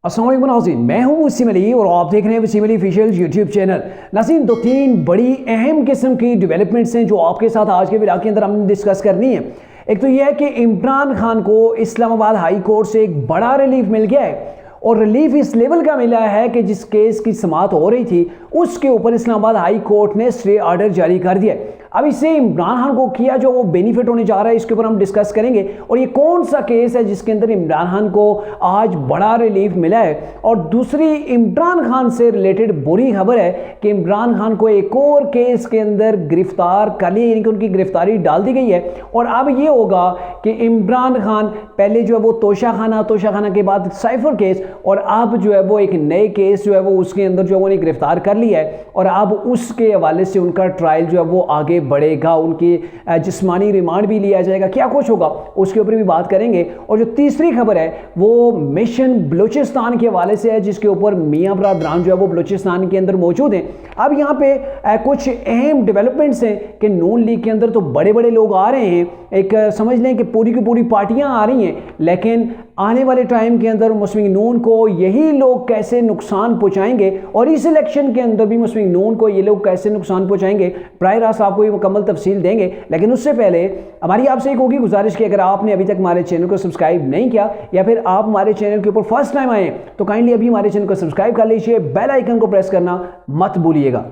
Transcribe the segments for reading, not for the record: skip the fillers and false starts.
अस्सलाम वालेकुम नाज़रीन, मैं हूं वसीम अली और आप देख रहे हैं Wasim Ali official YouTube channel. नाज़रीन, दो तीन बड़ी अहम किस्म की डेवलपमेंट्स हैं जो आपके साथ आज के व्लॉग के अंदर हमने डिस्कस करनी है। एक तो यह है कि इमरान खान को इस्लामाबाद हाई कोर्ट से एक बड़ा रिलीफ मिल गया है और रिलीफ इस लेवल का मिला है कि जिस केस की समाअत हो रही थी उसके ऊपर इस्लामाबाद हाई कोर्ट ने स्टे ऑर्डर जारी कर दिया। अब इससे इमरान खान को किया जो वो बेनिफिट होने जा रहा है इसके ऊपर हम डिस्कस करेंगे और ये कौन सा केस है जिसके अंदर इमरान खान को आज बड़ा रिलीफ मिला है। और दूसरी इमरान खान से रिलेटेड बुरी खबर है कि इमरान खान को एक और केस के अंदर गिरफ्तार कर लिया, यानी कि उनकी गिरफ्तारी डाल दी गई है। और अब ये होगा कि इमरान खान पहले जो है वो तोशा खाना के बाद साइफर केस और अब जो है वो एक नए केस जो है वो उसके अंदर जो है वो उन्हें गिरफ्तार कर लिया है और अब उसके हवाले से उनका ट्रायल जो है वो आगे बढ़ेगा, उनकी जिस्मानी रिमांड भी लिया जाएगा, क्या कुछ होगा उसके ऊपर भी बात करेंगे। और जो तीसरी खबर है वो मिशन बलूचिस्तान के हवाले से है जिसके ऊपर मियां बरदरान जो है वो बलूचिस्तान के अंदर मौजूद हैं। अब यहाँ पे कुछ अहम डेवलपमेंट्स हैं कि नून लीग के अंदर तो बड़े बड़े लोग आ रहे हैं, एक समझ लें कि पूरी की पूरी पार्टियां आ रही हैं, लेकिन आने वाले टाइम के अंदर मुस्लिम नून को यही लोग कैसे नुकसान पहुंचाएंगे और इस इलेक्शन के अंदर भी मुस्लिम नून को ये लोग कैसे नुकसान पहुंचाएंगे प्राय रास्त आपको ये मुकम्मल तफसील देंगे। लेकिन उससे पहले हमारी आपसे एक होगी गुजारिश कि अगर आपने अभी तक हमारे चैनल को सब्सक्राइब नहीं किया या फिर आप हमारे चैनल के ऊपर फर्स्ट टाइम आए तो काइंडली अभी हमारे चैनल को सब्सक्राइब कर लीजिए, बेल आइकन को प्रेस करना मत भूलिएगा।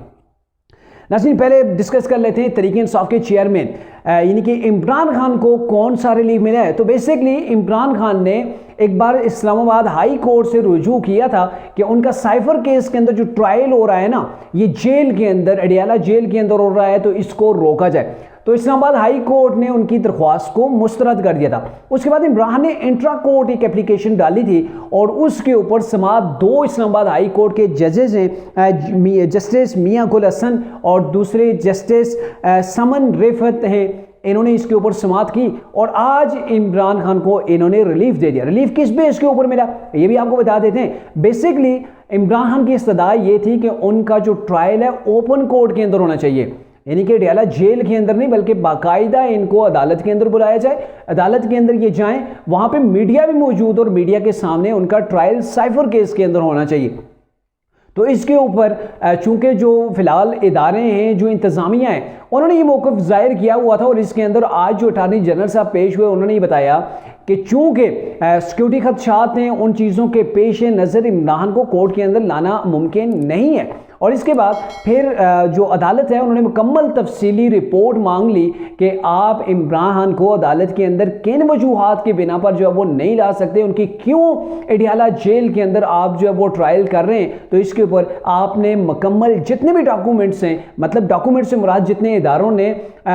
नाज़रीन, पहले डिस्कस कर लेते हैं तहरीक इंसाफ के चेयरमैन यानी कि इमरान खान को कौन सा रिलीफ मिला है। तो बेसिकली इमरान खान ने एक बार इस्लामाबाद हाई कोर्ट से रुजू किया था कि उनका साइफर केस के अंदर जो ट्रायल हो रहा है ना, ये जेल के अंदर अडियाला जेल के अंदर हो रहा है, तो इसको रोका जाए। तो इस्लामाबाद हाई कोर्ट ने उनकी दरख्वास्त को मुस्तरद कर दिया था। उसके बाद इमरान ने इंट्रा कोर्ट एक एप्लीकेशन डाली थी और उसके ऊपर समात दो इस्लामाबाद हाई कोर्ट के जजेस हैं, जस्टिस मियां गुल हसन और दूसरे जस्टिस समन रिफत हैं, इन्होंने इसके ऊपर समाअत की और आज इमरान खान को इन्होंने रिलीफ दे दिया। रिलीफ किस बेस के ऊपर मिला ये भी आपको बता देते हैं। बेसिकली इमरान खान की इस्तदा ये थी कि उनका जो ट्रायल है ओपन कोर्ट के अंदर होना चाहिए, यानी कि अडियाला जेल के अंदर नहीं बल्कि बाकायदा इनको अदालत के अंदर बुलाया जाए, अदालत के अंदर ये जाएं, वहां पे मीडिया भी मौजूद और मीडिया के सामने उनका ट्रायल साइफर केस के अंदर होना चाहिए। तो इसके ऊपर चूंकि जो फिलहाल इदारे हैं, जो इंतज़ामिया हैं, उन्होंने ये मौक़िफ़ ज़ाहिर किया हुआ था और इसके अंदर आज जो अटार्नी जनरल साहब पेश हुए उन्होंने ये बताया कि चूंकि सिक्योरिटी खदशात हैं, उन चीज़ों के पेश नज़र इमरान को कोर्ट के अंदर लाना मुमकिन नहीं है। और इसके बाद फिर जो अदालत है उन्होंने मुकम्मल तफसीली रिपोर्ट मांग ली कि आप इमरान खान को अदालत के अंदर किन वजूहात की बिना पर जो है वो नहीं ला सकते, उनकी क्यों अडियाला जेल के अंदर आप जो है वो ट्रायल कर रहे हैं। तो इसके ऊपर आपने मुकम्मल जितने भी डॉक्यूमेंट्स हैं, मतलब डॉक्यूमेंट्स से मुराद जितने इदारों ने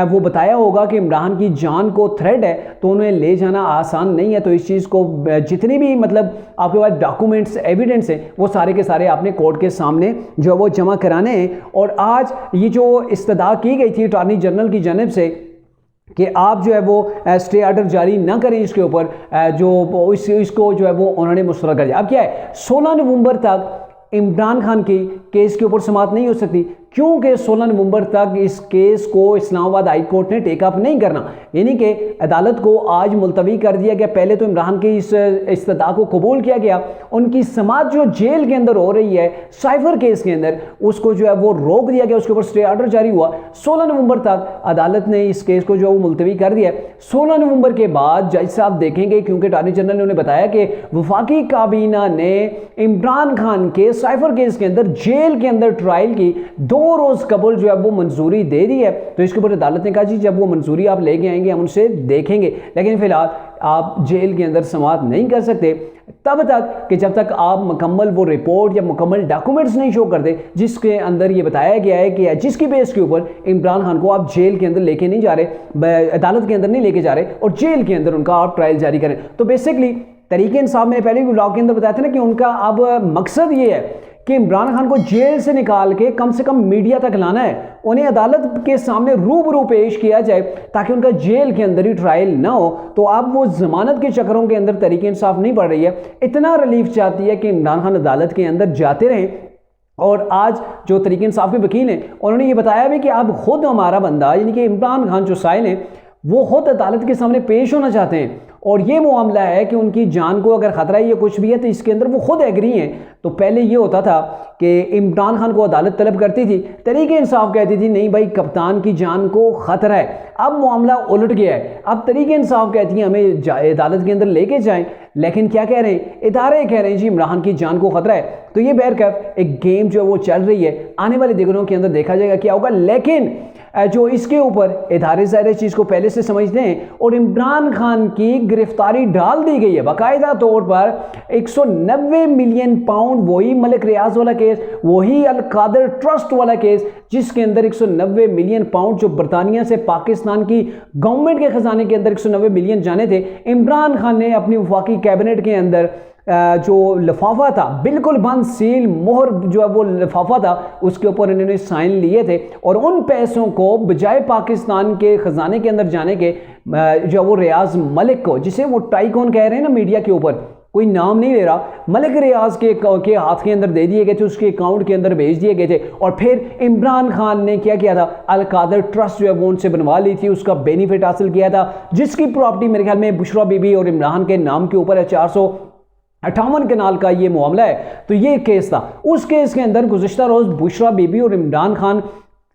वो बताया होगा कि इमरान की जान को थ्रेट है तो उन्हें ले जाना आसान नहीं है। तो इस चीज़ को जितनी भी मतलब आपके पास डॉक्यूमेंट्स एविडेंस हैं वो सारे के सारे आपने कोर्ट के सामने जो है वो जमा कराने हैं। और आज ये जो इस्तदा की गई थी अटॉर्नी जनरल की जानिब से कि आप जो है वो स्टे ऑर्डर जारी ना करें इसके ऊपर, जो इसको जो है वो उन्होंने मुस्तरद कर दिया। अब क्या है, 16 नवंबर तक इमरान खान की केस के ऊपर समाअत नहीं हो सकती क्योंकि 16 नवंबर तक इस केस को इस्लामाबाद हाई कोर्ट ने टेकअप नहीं करना, यानी कि अदालत को आज मुलतवी कर दिया गया। पहले तो इमरान के इस इस्तदा को कबूल किया गया, उनकी समाअत जो जेल के अंदर हो रही है साइफर केस के अंदर उसको जो है वो रोक दिया गया, उसके ऊपर स्टे ऑर्डर जारी हुआ। 16 नवंबर तक अदालत ने इस केस को जो है वो मुलतवी कर दिया। 16 नवंबर के बाद जज साहब देखेंगे, क्योंकि अटॉर्नी जनरल ने उन्हें बताया कि वफाकी काबीना ने इमरान खान के साइफर केस के अंदर जेल के अंदर ट्रायल की 2 रोज़ कबल जो है वो मंजूरी दे दी है। तो इसके ऊपर अदालत ने कहा जी जब वो मंजूरी आप लेके आएंगे हम उनसे देखेंगे, लेकिन फिलहाल आप जेल के अंदर समाअत नहीं कर सकते तब तक कि जब तक आप मुकम्मल वो रिपोर्ट या मुकम्मल डॉक्यूमेंट्स नहीं शो करते जिसके अंदर ये बताया गया है कि जिसकी बेस के ऊपर इमरान खान को आप जेल के अंदर लेके नहीं जा रहे, अदालत के अंदर नहीं लेके जा रहे और जेल के अंदर उनका आप ट्रायल जारी करें। तो बेसिकली तहरीक इंसाफ मैंने पहले भी ब्लॉग के अंदर बताया था ना कि उनका अब मकसद ये है कि इमरान खान को जेल से निकाल के कम से कम मीडिया तक लाना है, उन्हें अदालत के सामने रूबरू पेश किया जाए ताकि उनका जेल के अंदर ही ट्रायल ना हो। तो अब वो जमानत के चक्करों के अंदर तहरीक इंसाफ नहीं बढ़ रही है, इतना रिलीफ चाहती है कि इमरान खान अदालत के अंदर जाते रहें। और आज जो तहरीक इंसाफ के वकील हैं उन्होंने ये बताया भी कि अब खुद हमारा बंदा यानी कि इमरान खान जो साहिल हैं वो खुद अदालत के सामने पेश होना चाहते हैं और ये मामला है कि उनकी जान को अगर खतरा है या कुछ भी है तो इसके अंदर वो खुद एग्री हैं। तो पहले ये होता था कि इमरान खान को अदालत तलब करती थी, तरीके इंसाफ कहती थी नहीं भाई कप्तान की जान को खतरा है। अब मामला उलट गया है, अब तरीके इंसाफ कहती हैं हमें अदालत के अंदर लेके जाएं, लेकिन क्या कह रहे हैं, इदारे कह रहे हैं जी इमरान की जान को खतरा है। तो ये बहरकैफ एक गेम जो है वो चल रही है, आने वाले दिनों के अंदर देखा जाएगा क्या होगा। लेकिन जो इसके ऊपर इदारे ज़ाहिर चीज़ को पहले से समझते हैं और इमरान खान की गिरफ्तारी डाल दी गई है बाकायदा तौर पर। 190 मिलियन पाउंड, वही मलिक रियाज वाला केस, वही अल कादर ट्रस्ट वाला केस जिसके अंदर 190 मिलियन पाउंड जो बरतानिया से पाकिस्तान की गवर्नमेंट के खजाने के अंदर 190 मिलियन जाने थे, इमरान खान ने अपनी वफाकी कैबिनेट के अंदर जो लिफाफा था बिल्कुल बंद सील मोहर जो है वो लिफाफा था उसके ऊपर इन्होंने साइन लिए थे और उन पैसों को बजाय पाकिस्तान के खजाने के अंदर जाने के जो वो रियाज मलिक को, जिसे वो टाइकून कह रहे हैं ना मीडिया के ऊपर, कोई नाम नहीं ले रहा, मलिक रियाज के हाथ के अंदर दे दिए गए थे, उसके अकाउंट के अंदर भेज दिए गए थे। और फिर इमरान खान ने क्या किया था, अल कादर ट्रस्ट जो है वो उनसे बनवा ली थी, उसका बेनिफिट हासिल किया था, जिसकी प्रॉपर्टी मेरे ख्याल में बुशरा बीबी और इमरान के नाम के ऊपर है। 458 कनाल का ये मामला है। तो ये केस था, उस केस के अंदर गुज़िश्ता रोज़ बुशरा बीबी और इमरान खान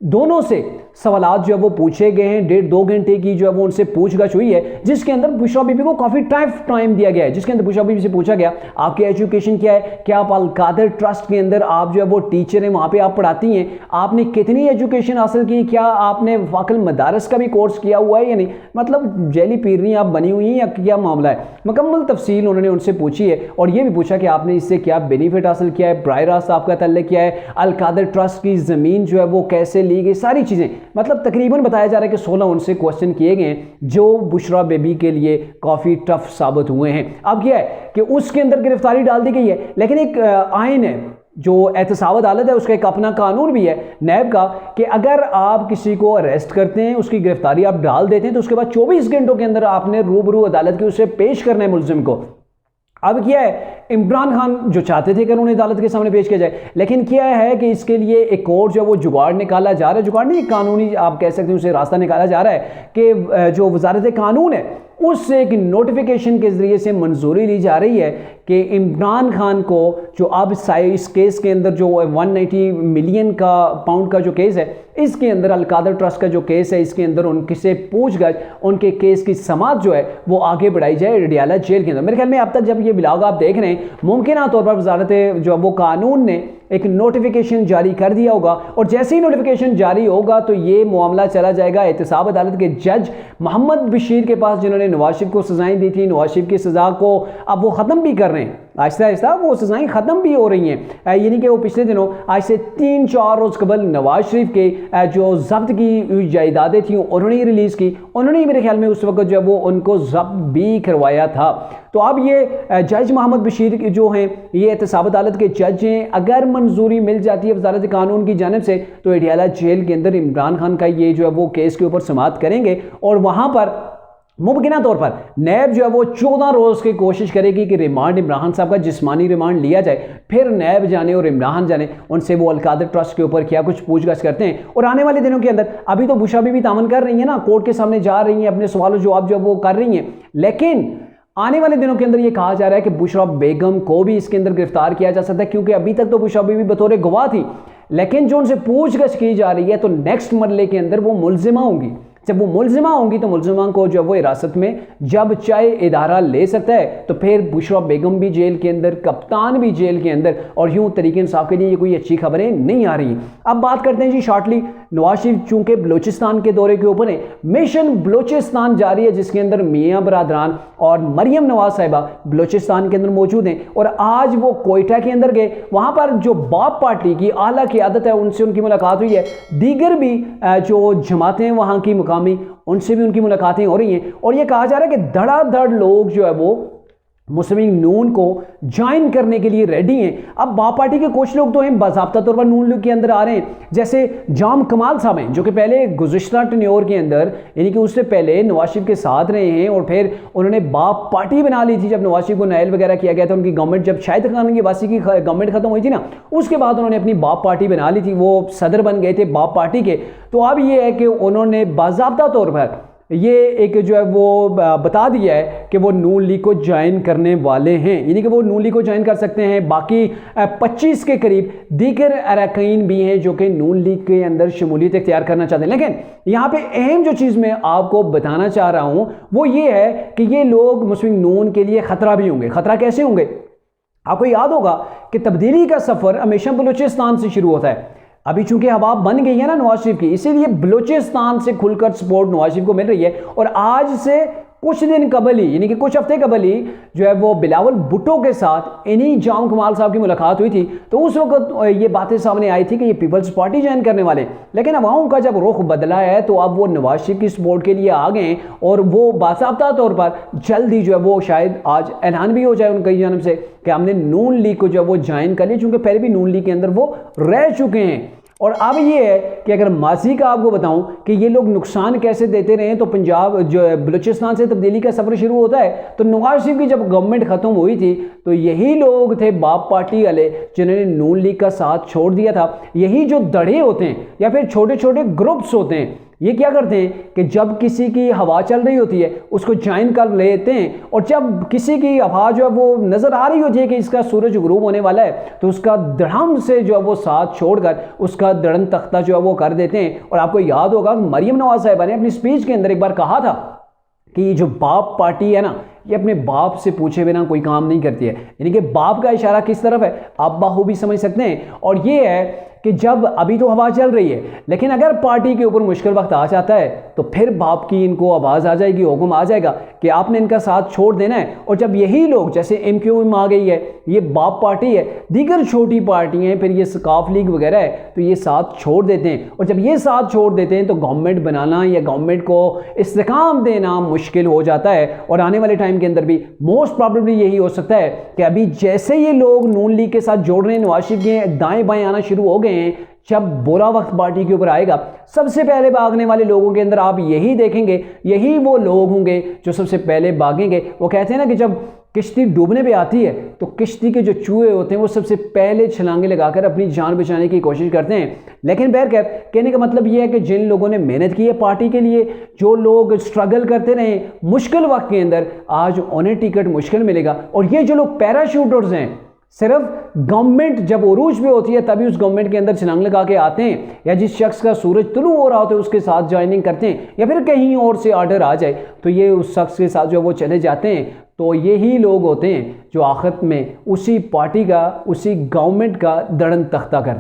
दोनों से सवालात जो है वो पूछे गए हैं। 1.5-2 घंटे की जो है वो उनसे पूछगछ हुई है, जिसके अंदर बुशरा बीबी को काफ़ी टाइम दिया गया है, जिसके अंदर बुशरा बीबी से पूछा गया आपकी एजुकेशन क्या है, क्या आप अल कादर ट्रस्ट के अंदर आप जो है वो टीचर हैं, वहाँ पे आप पढ़ाती हैं, आपने कितनी एजुकेशन हासिल की, क्या आपने वाकई मदारस का भी कोर्स किया हुआ है या नहीं, मतलब जेली पीरनी आप बनी हुई हैं या क्या मामला है। मुकम्मल तफसील उन्होंने उनसे पूछी है और ये भी पूछा कि आपने इससे क्या बेनिफिट हासिल किया है, बराह रास्त आपका तल्लुक क्या है, अल कादर ट्रस्ट की ज़मीन जो है वो कैसे ली गई, सारी चीज़ें। मतलब तकरीबन बताया जा रहा है कि 16 उनसे क्वेश्चन किए गए हैं जो बुशरा बेबी के लिए काफ़ी टफ साबित हुए हैं। अब यह है कि उसके अंदर गिरफ्तारी डाल दी गई है, लेकिन एक आइन है जो एहतसाब अदालत है, उसका एक अपना कानून भी है नैब का कि अगर आप किसी को अरेस्ट करते हैं, उसकी गिरफ्तारी आप डाल देते हैं तो उसके बाद 24 घंटों के अंदर आपने रूबरू अदालत की उसे पेश करना है मुलजिम को। अब क्या है, इमरान खान जो चाहते थे कि उन्हें अदालत के सामने पेश किया जाए, लेकिन क्या है कि इसके लिए एक और जो वो जुगाड़ निकाला जा रहा है, जुगाड़ नहीं कानूनी आप कह सकते हैं, उसे रास्ता निकाला जा रहा है कि जो वजारत कानून है उससे एक नोटिफिकेशन के ज़रिए से मंजूरी ली जा रही है कि इमरान खान को जो अब इस केस के अंदर जो 190 मिलियन का पाउंड का जो केस है, इसके अंदर अल कादर ट्रस्ट का जो केस है, इसके अंदर उनसे पूछगछ, उनके केस की समाअत जो है वो आगे बढ़ाई जाए रिडियाला जेल के अंदर। मेरे ख्याल में अब तक जब ये व्लॉग आप देख रहे हैं, मुमकिन तौर पर वजारत जो वो कानून ने एक नोटिफिकेशन जारी कर दिया होगा और जैसे ही नोटिफिकेशन जारी होगा तो ये मामला चला जाएगा एहतसाब अदालत के जज मोहम्मद बशीर के पास, जिन्होंने नवाज शरीफ को सजाएं दी थी। नवाज शरीफ की सज़ा को अब वो ख़त्म भी कर रहे हैं, आहिस्ता आहिस्ता वो सज़ाएं ख़त्म भी हो रही हैं। यानी कि वो पिछले दिनों आज से 3-4 रोज़ कबल नवाज शरीफ के जो जब्त की जायदादें थी उन्होंने रिलीज़ की, उन्होंने मेरे ख्याल में उस वक्त जो है वो उनको जब्त भी करवाया था। तो अब ये जज मोहम्मद बशीर जो हैं, ये एहतसाब अदालत के जज हैं, अगर मंजूरी मिल जाती है वजारत कानून की जानिब से तो रिडियाला जेल के अंदर इमरान खान का ये जो है वो केस के ऊपर समाअत करेंगे और वहाँ पर मुमकिन तौर पर नैब जो है वो 14 रोज़ की कोशिश करेगी कि रिमांड इमरान साहब का जिस्मानी रिमांड लिया जाए, फिर नैब जाने और इमरान जाने उनसे वो अल कादर ट्रस्ट के ऊपर क्या कुछ पूछगछ करते हैं। और आने वाले दिनों के अंदर अभी तो बुशरा बीबी तामन कर रही है ना, कोर्ट के सामने जा रही हैं, अपने सवालों जवाब जो है वो कर रही हैं, लेकिन आने वाले दिनों के अंदर ये कहा जा रहा है कि बुशरा बेगम को भी इसके अंदर गिरफ्तार किया जा सकता है, क्योंकि अभी तक तो बुशरा बीबी बतौर गवाह थी, लेकिन जो उनसे पूछगछ की जा रही है तो नेक्स्ट मरले के अंदर वो मुलजिमा होंगी। जब वो मुलजिमा होंगी तो मुलजिमा को जो वो हिरासत में जब चाहे इदारा ले सकता है, तो फिर बुशरा बेगम भी जेल के अंदर, कप्तान भी जेल के अंदर, और यूं तरीके इंसाफ के लिए ये कोई अच्छी खबरें नहीं आ रही। अब बात करते हैं जी शॉर्टली, नवाज शरीफ चूंकि बलोचिस्तान के दौरे के ऊपर है, मिशन बलोचिस्तान जारी है जिसके अंदर मियाँ बरादरान और मरियम नवाज साहिबा बलोचिस्तान के अंदर मौजूद हैं और आज वो कोयटा के अंदर गए, वहाँ पर जो बाप पार्टी की आला क़यादत है उनसे उनकी मुलाकात हुई है, दीगर भी जो जमातें वहाँ की मुकामी उनसे भी उनकी मुलाकातें हो रही हैं और ये कहा जा रहा है कि धड़ाधड़ लोग जो है वो मुस्लिम नून को ज्वाइन करने के लिए रेडी हैं। अब बाप पार्टी के कुछ लोग तो हैं बाज़ाब्ता तौर पर नून लीग के अंदर आ रहे हैं, जैसे जाम कमाल साहब हैं जो कि पहले गुज़िश्ता टन्योर के अंदर यानी कि उससे पहले नवाज शरीफ के साथ रहे हैं और फिर उन्होंने बाप पार्टी बना ली थी जब नवाज शरीफ को नायल वगैरह किया गया था, उनकी गवर्नमेंट जब शाहिद खान की वासी की गवर्नमेंट खत्म हुई थी ना, उसके बाद उन्होंने अपनी बाप पार्टी बना ली थी, वो सदर बन गए थे बाप पार्टी के। तो अब ये है कि उन्होंने बाज़ाब्ता तौर पर ये एक जो है वो बता दिया है कि वो नून लीग को ज्वाइन करने वाले हैं, यानी कि वो नून लीग को ज्वाइन कर सकते हैं। बाकी 25 के करीब दीगर अरकान भी हैं जो कि नून लीग के अंदर शमूलियत इख्तियार करना चाहते हैं। लेकिन यहाँ पे अहम जो चीज़ मैं आपको बताना चाह रहा हूँ वो ये है कि ये लोग मुस्लिम नून के लिए ख़तरा भी होंगे। ख़तरा कैसे होंगे? आपको याद होगा कि तब्दीली का सफ़र हमेशा बलूचिस्तान से शुरू होता है। अभी चूंकि हवा बन गई है ना नवाज शरीफ की, इसीलिए बलूचिस्तान से खुलकर सपोर्ट नवाज शरीफ को मिल रही है। और आज से कुछ दिन कबल ही, यानी कि कुछ हफ्ते कबल ही जो है वो बिलावल भुट्टो के साथ इन्हीं जाम कमाल साहब की मुलाकात हुई थी। तो उस वक्त ये बातें सामने आई थी कि ये पीपल्स पार्टी ज्वाइन करने वाले, लेकिन अवाम का जब रुख बदला है तो अब वो नवाज शरीफ की सपोर्ट के लिए आ गए और वो बासाबता तौर पर जल्द ही जो है वो शायद आज ऐलान भी हो जाए उनकी जानब से कि हमने नून लीग को जो है वो ज्वाइन कर लिया, चूंकि पहले भी नून लीग के अंदर वो रह चुके हैं। और अब ये है कि अगर माजी का आपको बताऊं कि ये लोग नुकसान कैसे देते रहे, तो पंजाब जो बलूचिस्तान से तब्दीली का सफ़र शुरू होता है तो नवाज शरीफ की जब गवर्नमेंट ख़त्म हुई थी तो यही लोग थे बाप पार्टी वाले जिन्होंने नून लीग का साथ छोड़ दिया था। यही जो दड़े होते हैं या फिर छोटे छोटे ग्रुप्स होते हैं, ये क्या करते हैं कि जब किसी की हवा चल रही होती है उसको ज्वाइन कर लेते हैं, और जब किसी की हवा जो है वो नज़र आ रही होती है कि इसका सूरज गुरूब होने वाला है तो उसका धड़म से जो है वो साथ छोड़कर उसका दड़न तख्ता जो है वो कर देते हैं। और आपको याद होगा मरियम नवाज साहिबा ने अपनी स्पीच के अंदर एक बार कहा था कि ये जो बाप पार्टी है ना, ये अपने बाप से पूछे बिना कोई काम नहीं करती है। यानी कि बाप का इशारा किस तरफ है आप बाहू भी समझ सकते हैं। और ये है कि जब अभी तो हवा चल रही है, लेकिन अगर पार्टी के ऊपर मुश्किल वक्त आ जाता है तो फिर बाप की इनको आवाज़ आ जाएगी, हुक्म आ जाएगा कि आपने इनका साथ छोड़ देना है। और जब यही लोग, जैसे MQM आ गई है, ये बाप पार्टी है, दीगर छोटी पार्टियां हैं, फिर ये सकाफ लीग वगैरह है, तो ये साथ छोड़ देते हैं। और जब ये साथ छोड़ देते हैं तो गवर्नमेंट बनाना या गवर्नमेंट को इस्तेकाम देना मुश्किल हो जाता है। और आने वाले टाइम के अंदर भी मोस्ट प्रॉबेबली यही हो सकता है कि अभी जैसे ये लोग नून लीग के साथ जोड़ रहे हैं, नवाज शरीफ के दाएं बाएं आना शुरू हो गए हैं, जब बुरा वक्त पार्टी के ऊपर आएगा सबसे पहले भागने वाले लोगों के अंदर आप यही देखेंगे, यही वो लोग होंगे जो सबसे पहले भागेंगे। वो कहते हैं ना कि जब किश्ती डूबने पे आती है तो किश्ती के जो चूहे होते हैं वो सबसे पहले छलांगे लगाकर अपनी जान बचाने की कोशिश करते हैं। लेकिन बहरकैफ कहने का मतलब ये है कि जिन लोगों ने मेहनत की है पार्टी के लिए, जो लोग स्ट्रगल करते रहे मुश्किल वक्त के अंदर, आज उन्हें टिकट मुश्किल मिलेगा। और ये जो लोग पैराशूटर्स हैं, सिर्फ गवर्नमेंट जब उरूज पे होती है तभी उस गवर्नमेंट के अंदर छलांग लगा के आते हैं, या जिस शख्स का सूरज तुलू हो रहा होता है उसके साथ ज्वाइनिंग करते हैं, या फिर कहीं और से ऑर्डर आ जाए तो ये उस शख्स के साथ जो वो चले जाते हैं। तो यही लोग होते हैं जो आखिर में उसी पार्टी का, उसी गवर्नमेंट का दड़न तख्ता करते हैं।